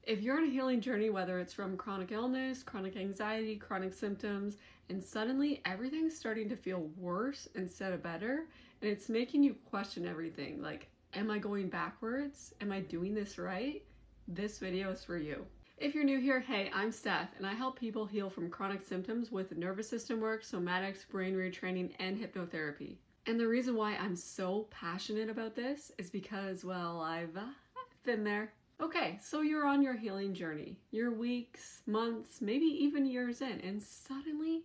If you're on a healing journey, whether it's from chronic illness, chronic anxiety, chronic symptoms, and suddenly everything's starting to feel worse instead of better, and it's making you question everything, like, am I going backwards? Am I doing this right? This video is for you. If you're new here, hey, I'm Steph, and I help people heal from chronic symptoms with nervous system work, somatics, brain retraining, and hypnotherapy. And the reason why I'm so passionate about this is because, well, I've been there. Okay, so you're on your healing journey. You're weeks, months, maybe even years in, and suddenly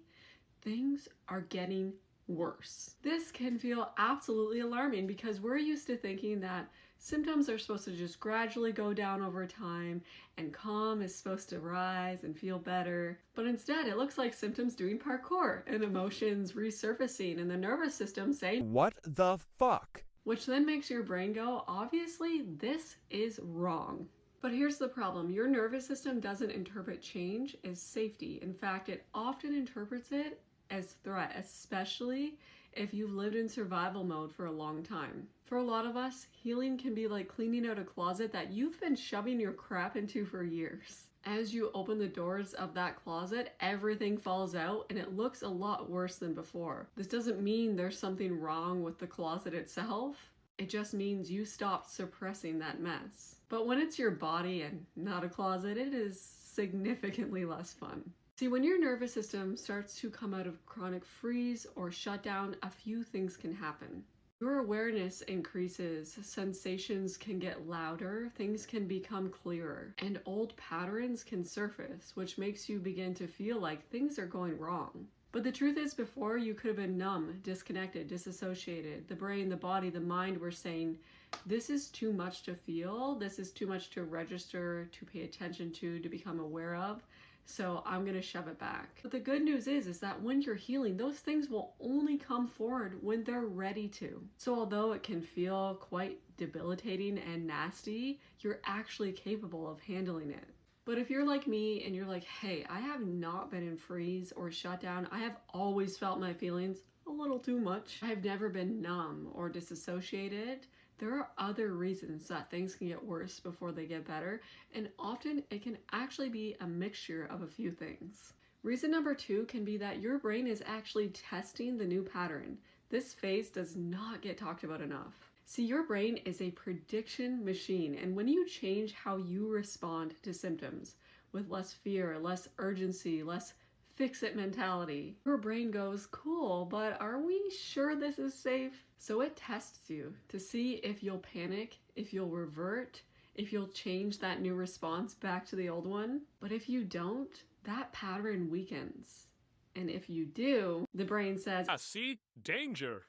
things are getting worse. This can feel absolutely alarming because we're used to thinking that symptoms are supposed to just gradually go down over time and calm is supposed to rise and feel better. But instead, it looks like symptoms doing parkour and emotions resurfacing and the nervous system saying, "What the fuck?" Which then makes your brain go, obviously, this is wrong. But here's the problem. Your nervous system doesn't interpret change as safety. In fact, it often interprets it as threat, especially if you've lived in survival mode for a long time. For a lot of us, healing can be like cleaning out a closet that you've been shoving your crap into for years. As you open the doors of that closet, everything falls out and it looks a lot worse than before. This doesn't mean there's something wrong with the closet itself. It just means you stopped suppressing that mess. But when it's your body and not a closet, it is significantly less fun. See, when your nervous system starts to come out of chronic freeze or shutdown, a few things can happen. Your awareness increases, sensations can get louder, things can become clearer, and old patterns can surface, which makes you begin to feel like things are going wrong. But the truth is, before you could have been numb, disconnected, disassociated. The brain, the body, the mind were saying, this is too much to feel, this is too much to register, to pay attention to become aware of. So I'm going to shove it back. But the good news is that when you're healing, those things will only come forward when they're ready to. So although it can feel quite debilitating and nasty, you're actually capable of handling it. But if you're like me and you're like, hey, I have not been in freeze or shutdown, I have always felt my feelings a little too much. I've never been numb or disassociated. There are other reasons that things can get worse before they get better, and often it can actually be a mixture of a few things. Reason number 2 can be that your brain is actually testing the new pattern. This phase does not get talked about enough. See, your brain is a prediction machine, and when you change how you respond to symptoms with less fear, less urgency, less fix-it mentality, your brain goes, cool, but are we sure this is safe? So it tests you to see if you'll panic, if you'll revert, if you'll change that new response back to the old one. But if you don't, that pattern weakens. And if you do, the brain says, I see danger.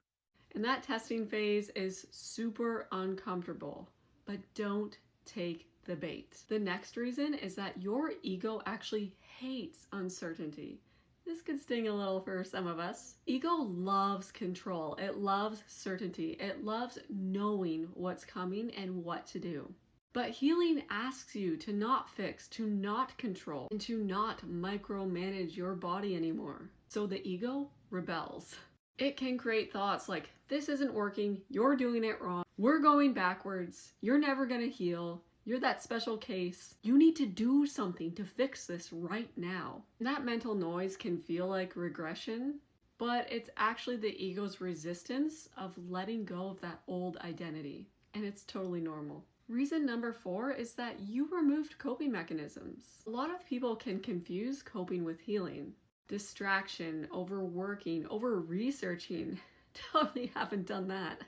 And that testing phase is super uncomfortable, but don't take the bait. The next reason is that your ego actually hates uncertainty. This could sting a little for some of us. Ego loves control. It loves certainty. It loves knowing what's coming and what to do. But healing asks you to not fix, to not control, and to not micromanage your body anymore. So the ego rebels. It can create thoughts like, this isn't working, you're doing it wrong, we're going backwards, you're never gonna heal, you're that special case, you need to do something to fix this right now. And that mental noise can feel like regression, but it's actually the ego's resistance of letting go of that old identity. And it's totally normal. Reason number 4 is that you removed coping mechanisms. A lot of people can confuse coping with healing. Distraction, overworking, over-researching. Totally haven't done that.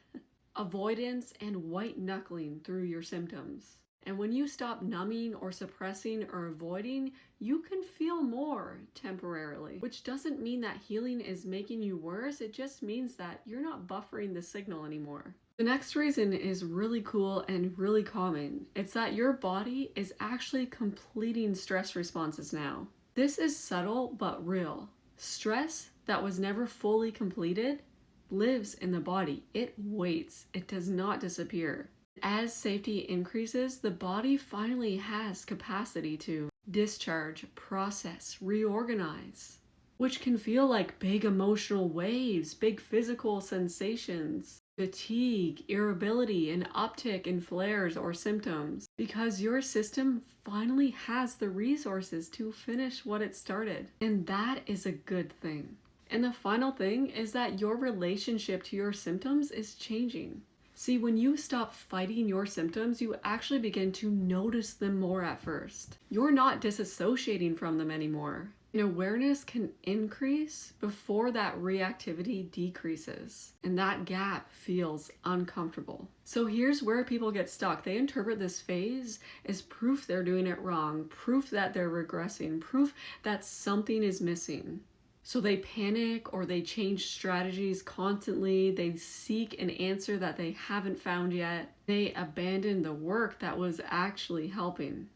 Avoidance and white-knuckling through your symptoms. And when you stop numbing or suppressing or avoiding, you can feel more temporarily, which doesn't mean that healing is making you worse. It just means that you're not buffering the signal anymore. The next reason is really cool and really common. It's that your body is actually completing stress responses now. This is subtle but real. Stress that was never fully completed lives in the body. It waits. It does not disappear. As safety increases, the body finally has capacity to discharge, process, reorganize, which can feel like big emotional waves, big physical sensations. fatigue, irritability, an uptick in flares or symptoms, because your system finally has the resources to finish what it started. And that is a good thing. And the final thing is that your relationship to your symptoms is changing. See, when you stop fighting your symptoms, you actually begin to notice them more at first. You're not disassociating from them anymore. And awareness can increase before that reactivity decreases. And that gap feels uncomfortable. So here's where people get stuck. They interpret this phase as proof they're doing it wrong, proof that they're regressing, proof that something is missing. So they panic or they change strategies constantly. They seek an answer that they haven't found yet. They abandon the work that was actually helping,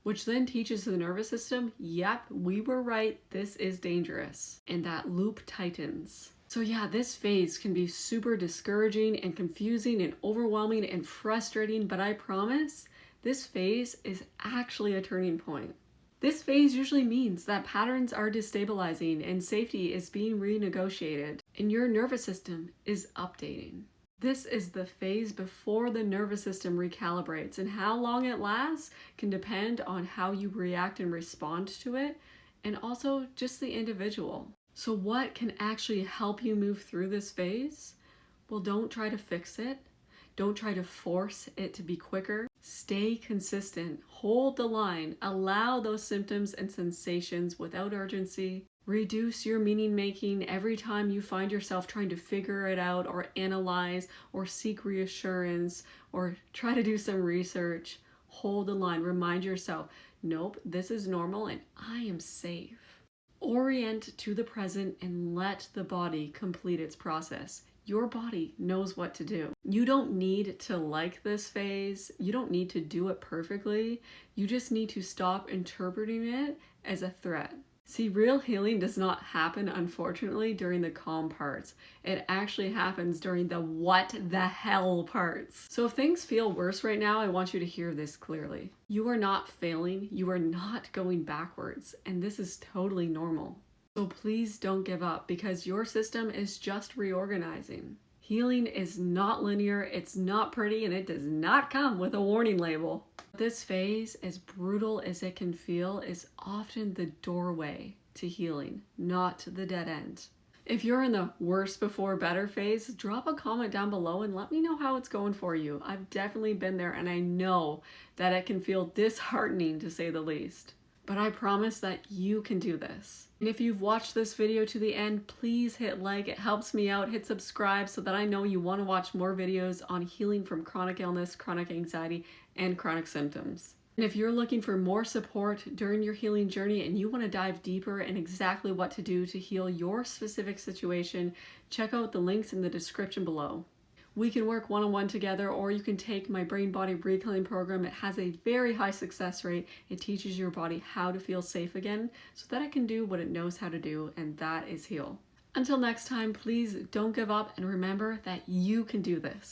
which then teaches the nervous system, yep, we were right, this is dangerous. And that loop tightens. So yeah, this phase can be super discouraging and confusing and overwhelming and frustrating, but I promise this phase is actually a turning point. This phase usually means that patterns are destabilizing and safety is being renegotiated and your nervous system is updating. This is the phase before the nervous system recalibrates, and how long it lasts can depend on how you react and respond to it, and also just the individual. So what can actually help you move through this phase? Well, don't try to fix it. Don't try to force it to be quicker. Stay consistent, hold the line, allow those symptoms and sensations without urgency. Reduce your meaning making every time you find yourself trying to figure it out or analyze or seek reassurance or try to do some research. Hold the line, remind yourself, nope, this is normal and I am safe. Orient to the present and let the body complete its process. Your body knows what to do. You don't need to like this phase. You don't need to do it perfectly. You just need to stop interpreting it as a threat. See, real healing does not happen, unfortunately, during the calm parts. It actually happens during the what the hell parts. So if things feel worse right now, I want you to hear this clearly. You are not failing. You are not going backwards. And this is totally normal. So please don't give up, because your system is just reorganizing. Healing is not linear, it's not pretty, and it does not come with a warning label. This phase, as brutal as it can feel, is often the doorway to healing, not the dead end. If you're in the worse before better phase, drop a comment down below and let me know how it's going for you. I've definitely been there, and I know that it can feel disheartening, to say the least. But I promise that you can do this. And if you've watched this video to the end, please hit like, it helps me out. Hit subscribe so that I know you want to watch more videos on healing from chronic illness, chronic anxiety, and chronic symptoms. And if you're looking for more support during your healing journey and you want to dive deeper in exactly what to do to heal your specific situation, check out the links in the description below. We can work one-on-one together, or you can take my brain body reclaim program. It has a very high success rate. It teaches your body how to feel safe again so that it can do what it knows how to do, and that is heal. Until next time, please don't give up, and remember that you can do this.